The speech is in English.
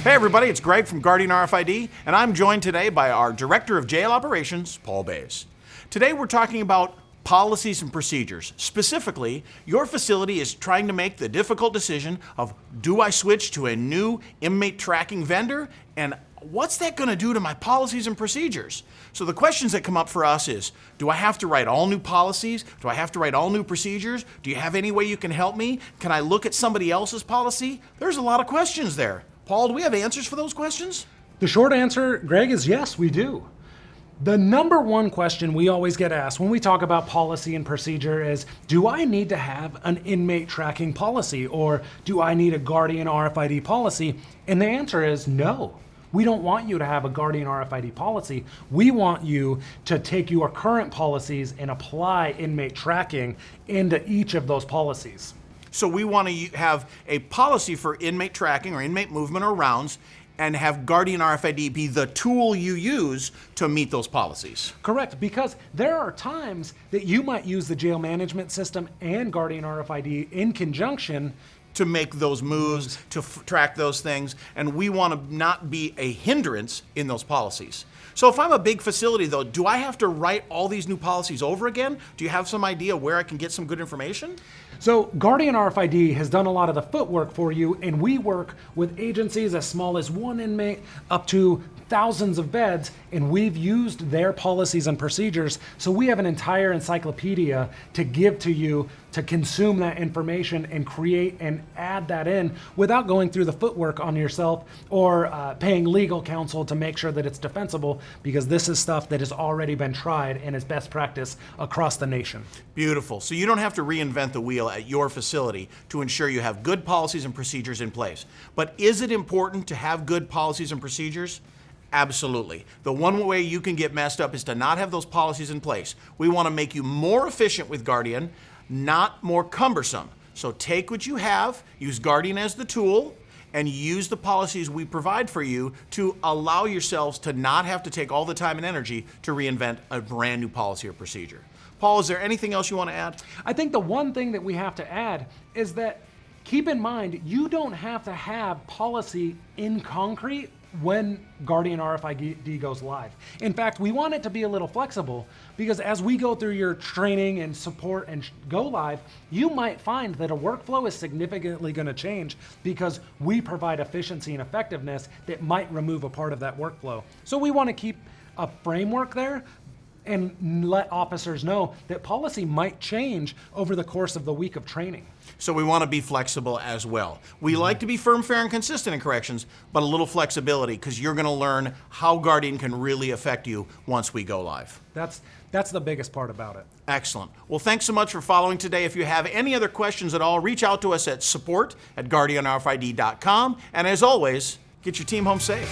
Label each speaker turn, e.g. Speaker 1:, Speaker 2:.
Speaker 1: Hey everybody, it's Greg from Guardian RFID, and I'm joined today by our Director of Jail Operations, Paul Bays. Today we're talking about policies and procedures. Specifically, your facility is trying to make the difficult decision of, do I switch to a new inmate tracking vendor, and what's that going to do to my policies and procedures? So the questions that come up for us is, do I have to write all new policies? Do I have to write all new procedures? Do you have any way you can help me? Can I look at somebody else's policy? There's a lot of questions there. Paul, do we have answers for those questions?
Speaker 2: The short answer, Greg, is yes, we do. The number one question we always get asked when we talk about policy and procedure is, do I need to have an inmate tracking policy, or do I need a Guardian RFID policy? And the answer is no. We don't want you to have a Guardian RFID policy. We want you to take your current policies and apply inmate tracking into each of those policies.
Speaker 1: So we want to have a policy for inmate tracking or inmate movement or rounds, and have Guardian RFID be the tool you use to meet those policies.
Speaker 2: Correct, because there are times that you might use the jail management system and Guardian RFID in conjunction
Speaker 1: to make those moves, to track those things, and we want to not be a hindrance in those policies. So if I'm a big facility though, do I have to write all these new policies over again? Do you have some idea where I can get some good information?
Speaker 2: So Guardian RFID has done a lot of the footwork for you, and we work with agencies as small as one inmate up to thousands of beds, and we've used their policies and procedures. So we have an entire encyclopedia to give to you to consume that information and create and add that in without going through the footwork on yourself or paying legal counsel to make sure that it's defensible, because this is stuff that has already been tried and is best practice across the nation.
Speaker 1: Beautiful. So you don't have to reinvent the wheel at your facility to ensure you have good policies and procedures in place. But is it important to have good policies and procedures? Absolutely. The one way you can get messed up is to not have those policies in place. We want to make you more efficient with Guardian, not more cumbersome. So take what you have, use Guardian as the tool, and use the policies we provide for you to allow yourselves to not have to take all the time and energy to reinvent a brand new policy or procedure. Paul, is there anything else you want to add?
Speaker 2: I think the one thing that we have to add is that keep in mind, you don't have to have policy in concrete when Guardian RFID goes live. In fact, we want it to be a little flexible, because as we go through your training and support and go live, you might find that a workflow is significantly going to change because we provide efficiency and effectiveness that might remove a part of that workflow. So we want to keep a framework there and let officers know that policy might change over the course of the week of training.
Speaker 1: So we want to be flexible as well. We like to be firm, fair, and consistent in corrections, but a little flexibility, because you're going to learn how Guardian can really affect you once we go live.
Speaker 2: That's the biggest part about it.
Speaker 1: Excellent. Well, thanks so much for following today. If you have any other questions at all, reach out to us at support@guardianrfid.com. And as always, get your team home safe.